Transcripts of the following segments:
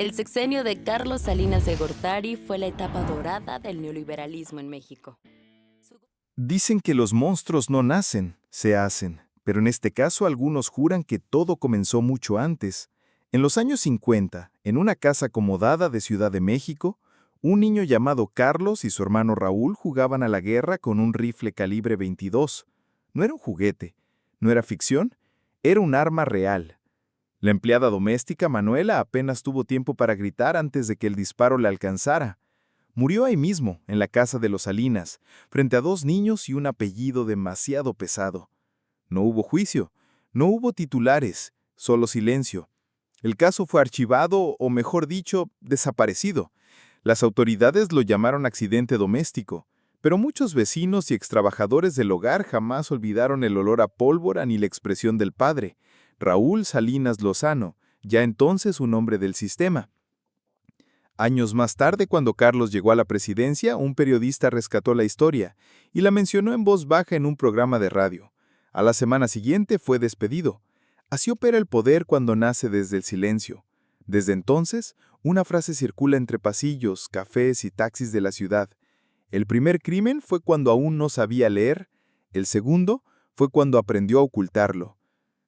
El sexenio de Carlos Salinas de Gortari fue la etapa dorada del neoliberalismo en México. Dicen que los monstruos no nacen, se hacen, pero en este caso algunos juran que todo comenzó mucho antes. En los años 50, en una casa acomodada de Ciudad de México, un niño llamado Carlos y su hermano Raúl jugaban a la guerra con un rifle calibre 22. No era un juguete, no era ficción, era un arma real. La empleada doméstica Manuela apenas tuvo tiempo para gritar antes de que el disparo la alcanzara. Murió ahí mismo, en la casa de los Salinas, frente a dos niños y un apellido demasiado pesado. No hubo juicio, no hubo titulares, solo silencio. El caso fue archivado, o mejor dicho, desaparecido. Las autoridades lo llamaron accidente doméstico, pero muchos vecinos y extrabajadores del hogar jamás olvidaron el olor a pólvora ni la expresión del padre, Raúl Salinas Lozano, ya entonces un hombre del sistema. Años más tarde, cuando Carlos llegó a la presidencia, un periodista rescató la historia y la mencionó en voz baja en un programa de radio. A la semana siguiente fue despedido. Así opera el poder cuando nace desde el silencio. Desde entonces, una frase circula entre pasillos, cafés y taxis de la ciudad. El primer crimen fue cuando aún no sabía leer, el segundo fue cuando aprendió a ocultarlo.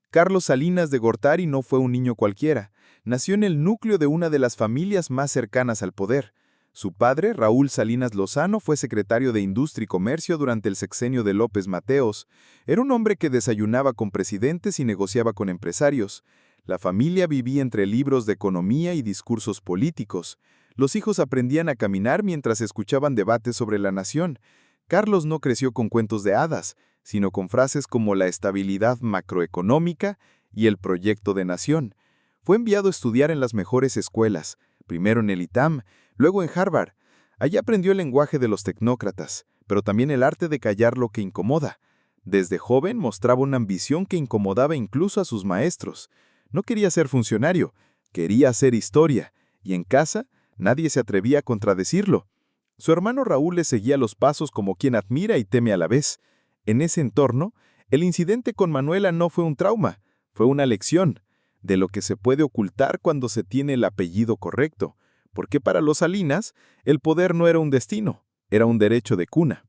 Carlos Salinas de Gortari no fue un niño cualquiera. Nació en el núcleo de una de las familias más cercanas al poder. Su padre, Raúl Salinas Lozano, fue secretario de Industria y Comercio durante el sexenio de López Mateos. Era un hombre que desayunaba con presidentes y negociaba con empresarios. La familia vivía entre libros de economía y discursos políticos. Los hijos aprendían a caminar mientras escuchaban debates sobre la nación. Carlos no creció con cuentos de hadas, sino con frases como la estabilidad macroeconómica y el proyecto de nación. Fue enviado a estudiar en las mejores escuelas, primero en el ITAM, luego en Harvard. Allí aprendió el lenguaje de los tecnócratas, pero también el arte de callar lo que incomoda. Desde joven mostraba una ambición que incomodaba incluso a sus maestros. No quería ser funcionario, quería hacer historia, y en casa nadie se atrevía a contradecirlo. Su hermano Raúl le seguía los pasos como quien admira y teme a la vez. En ese entorno, el incidente con Manuela no fue un trauma, fue una lección de lo que se puede ocultar cuando se tiene el apellido correcto, porque para los Salinas, el poder no era un destino, era un derecho de cuna.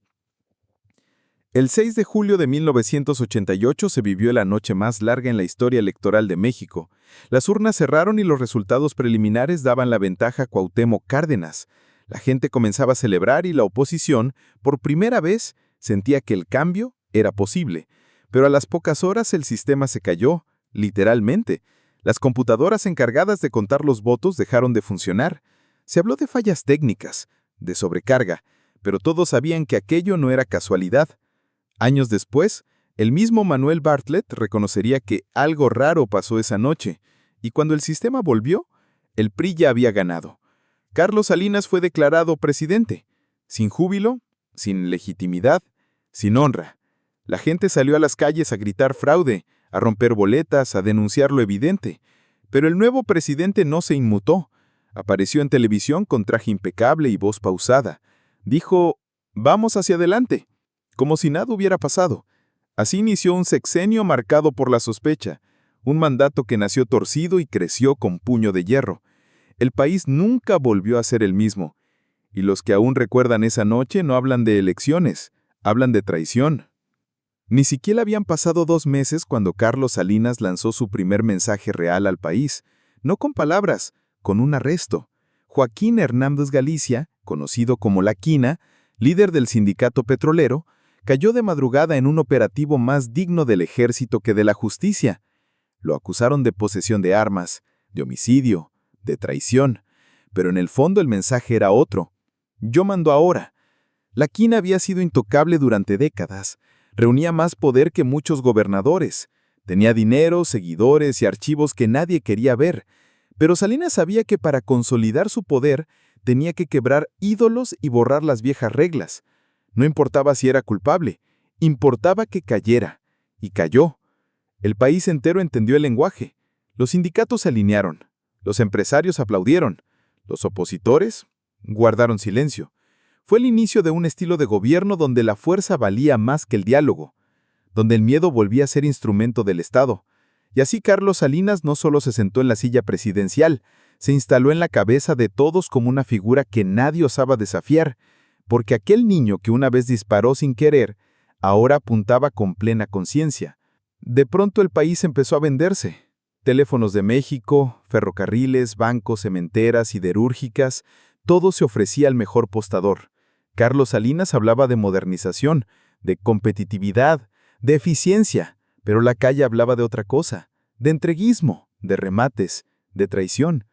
El 6 de julio de 1988 se vivió la noche más larga en la historia electoral de México. Las urnas cerraron y los resultados preliminares daban la ventaja a Cuauhtémoc Cárdenas. La gente comenzaba a celebrar y la oposición, por primera vez, sentía que el cambio era posible. Pero a las pocas horas el sistema se cayó, literalmente. Las computadoras encargadas de contar los votos dejaron de funcionar. Se habló de fallas técnicas, de sobrecarga, pero todos sabían que aquello no era casualidad. Años después, el mismo Manuel Bartlett reconocería que algo raro pasó esa noche, y cuando el sistema volvió, el PRI ya había ganado. Carlos Salinas fue declarado presidente, sin júbilo, sin legitimidad, sin honra. La gente salió a las calles a gritar fraude, a romper boletas, a denunciar lo evidente. Pero el nuevo presidente no se inmutó. Apareció en televisión con traje impecable y voz pausada. Dijo, «Vamos hacia adelante», como si nada hubiera pasado. Así inició un sexenio marcado por la sospecha, un mandato que nació torcido y creció con puño de hierro. El país nunca volvió a ser el mismo. Y los que aún recuerdan esa noche no hablan de elecciones, hablan de traición. Ni siquiera habían pasado 2 meses cuando Carlos Salinas lanzó su primer mensaje real al país, no con palabras, con un arresto. Joaquín Hernández Galicia, conocido como La Quina, líder del sindicato petrolero, cayó de madrugada en un operativo más digno del ejército que de la justicia. Lo acusaron de posesión de armas, de homicidio, de traición, pero en el fondo el mensaje era otro. Yo mando ahora. La Quina había sido intocable durante décadas. Reunía más poder que muchos gobernadores. Tenía dinero, seguidores y archivos que nadie quería ver. Pero Salinas sabía que para consolidar su poder tenía que quebrar ídolos y borrar las viejas reglas. No importaba si era culpable, importaba que cayera. Y cayó. El país entero entendió el lenguaje. Los sindicatos se alinearon. Los empresarios aplaudieron. Los opositores guardaron silencio. Fue el inicio de un estilo de gobierno donde la fuerza valía más que el diálogo, donde el miedo volvía a ser instrumento del Estado. Y así Carlos Salinas no solo se sentó en la silla presidencial, se instaló en la cabeza de todos como una figura que nadie osaba desafiar, porque aquel niño que una vez disparó sin querer, ahora apuntaba con plena conciencia. De pronto el país empezó a venderse. Teléfonos de México, ferrocarriles, bancos, cementeras, siderúrgicas, todo se ofrecía al mejor postador. Carlos Salinas hablaba de modernización, de competitividad, de eficiencia, pero la calle hablaba de otra cosa, de entreguismo, de remates, de traición.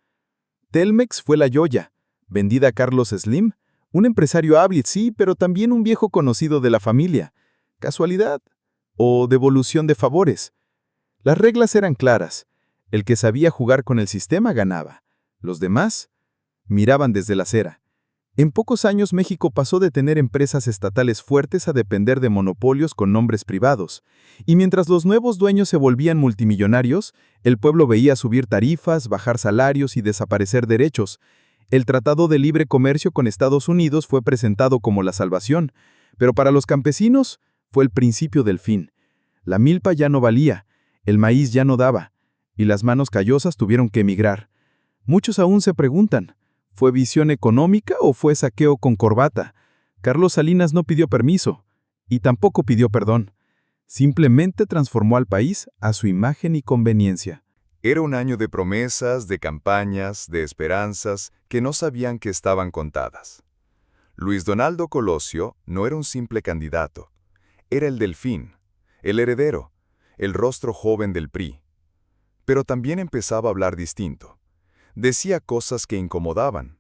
Telmex fue la joya, vendida a Carlos Slim, un empresario hábil, sí, pero también un viejo conocido de la familia. ¿Casualidad? ¿O devolución de favores? Las reglas eran claras. El que sabía jugar con el sistema ganaba. Los demás miraban desde la acera. En pocos años México pasó de tener empresas estatales fuertes a depender de monopolios con nombres privados. Y mientras los nuevos dueños se volvían multimillonarios, el pueblo veía subir tarifas, bajar salarios y desaparecer derechos. El Tratado de Libre Comercio con Estados Unidos fue presentado como la salvación, pero para los campesinos fue el principio del fin. La milpa ya no valía, el maíz ya no daba, y las manos callosas tuvieron que emigrar. Muchos aún se preguntan, ¿fue visión económica o fue saqueo con corbata? Carlos Salinas no pidió permiso, y tampoco pidió perdón. Simplemente transformó al país a su imagen y conveniencia. Era un año de promesas, de campañas, de esperanzas que no sabían que estaban contadas. Luis Donaldo Colosio no era un simple candidato. Era el delfín, el heredero, el rostro joven del PRI. Pero también empezaba a hablar distinto. Decía cosas que incomodaban.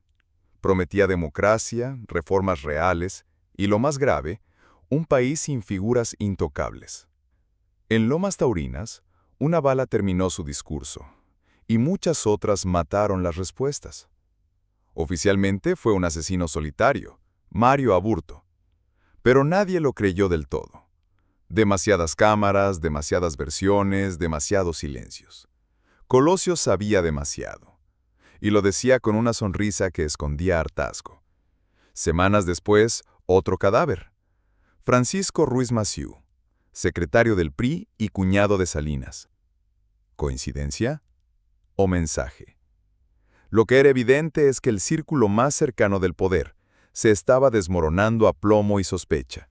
Prometía democracia, reformas reales y, lo más grave, un país sin figuras intocables. En Lomas Taurinas, una bala terminó su discurso, y muchas otras mataron las respuestas. Oficialmente fue un asesino solitario, Mario Aburto. Pero nadie lo creyó del todo. Demasiadas cámaras, demasiadas versiones, demasiados silencios. Colosio sabía demasiado, y lo decía con una sonrisa que escondía hartazgo. Semanas después, otro cadáver. Francisco Ruiz Massieu, secretario del PRI y cuñado de Salinas. ¿Coincidencia o mensaje? Lo que era evidente es que el círculo más cercano del poder se estaba desmoronando a plomo y sospecha.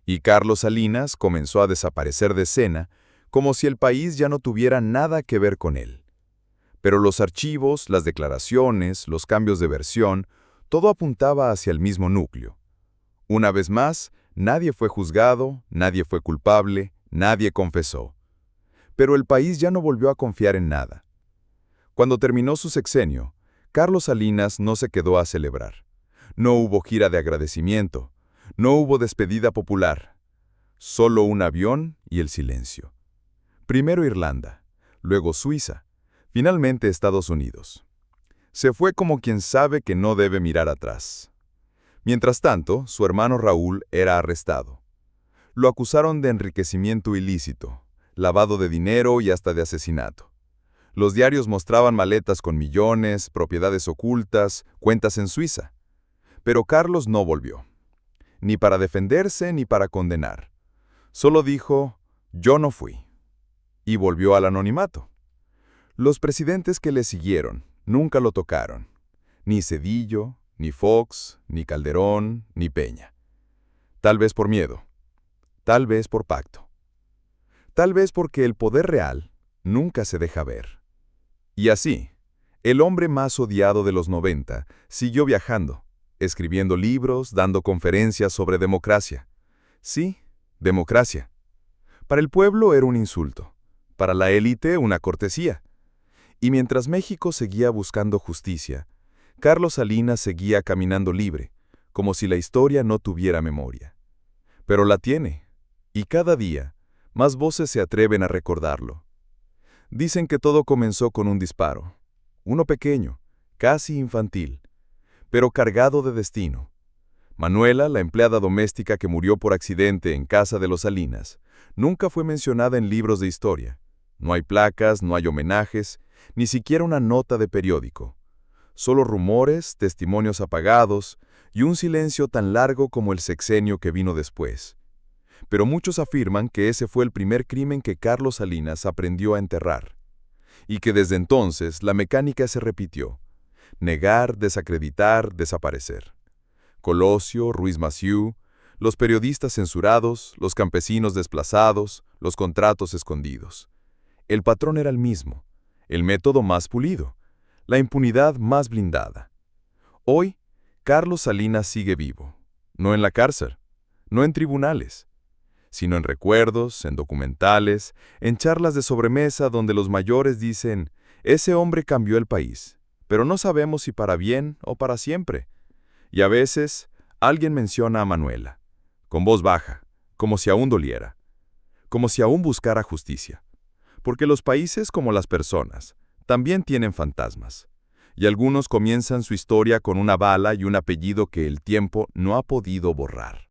Y Carlos Salinas comenzó a desaparecer de escena como si el país ya no tuviera nada que ver con él. Pero los archivos, las declaraciones, los cambios de versión, todo apuntaba hacia el mismo núcleo. Una vez más, nadie fue juzgado, nadie fue culpable, nadie confesó. Pero el país ya no volvió a confiar en nada. Cuando terminó su sexenio, Carlos Salinas no se quedó a celebrar. No hubo gira de agradecimiento, no hubo despedida popular. Solo un avión y el silencio. Primero Irlanda, luego Suiza, finalmente Estados Unidos. Se fue como quien sabe que no debe mirar atrás. Mientras tanto, su hermano Raúl era arrestado. Lo acusaron de enriquecimiento ilícito, lavado de dinero y hasta de asesinato. Los diarios mostraban maletas con millones, propiedades ocultas, cuentas en Suiza. Pero Carlos no volvió, ni para defenderse ni para condenar. Solo dijo, yo no fui, y volvió al anonimato. Los presidentes que le siguieron nunca lo tocaron, ni Zedillo, ni Fox, ni Calderón, ni Peña. Tal vez por miedo, tal vez por pacto. Tal vez porque el poder real nunca se deja ver. Y así, el hombre más odiado de los 90 siguió viajando, escribiendo libros, dando conferencias sobre democracia. Sí, democracia. Para el pueblo era un insulto, para la élite una cortesía. Y mientras México seguía buscando justicia, Carlos Salinas seguía caminando libre, como si la historia no tuviera memoria. Pero la tiene, y cada día, más voces se atreven a recordarlo. Dicen que todo comenzó con un disparo, uno pequeño, casi infantil, pero cargado de destino. Manuela, la empleada doméstica que murió por accidente en casa de los Salinas, nunca fue mencionada en libros de historia. No hay placas, no hay homenajes, ni siquiera una nota de periódico. Solo rumores, testimonios apagados y un silencio tan largo como el sexenio que vino después. Pero muchos afirman que ese fue el primer crimen que Carlos Salinas aprendió a enterrar. y que desde entonces la mecánica se repitió. Negar, desacreditar, desaparecer. Colosio, Ruiz Massieu, los periodistas censurados, los campesinos desplazados, los contratos escondidos. El patrón era el mismo, el método más pulido, la impunidad más blindada. Hoy, Carlos Salinas sigue vivo, no en la cárcel, no en tribunales, sino en recuerdos, en documentales, en charlas de sobremesa donde los mayores dicen, ese hombre cambió el país, pero no sabemos si para bien o para siempre. Y a veces, alguien menciona a Manuela, con voz baja, como si aún doliera, como si aún buscara justicia. Porque los países, como las personas, también tienen fantasmas. Y algunos comienzan su historia con una bala y un apellido que el tiempo no ha podido borrar.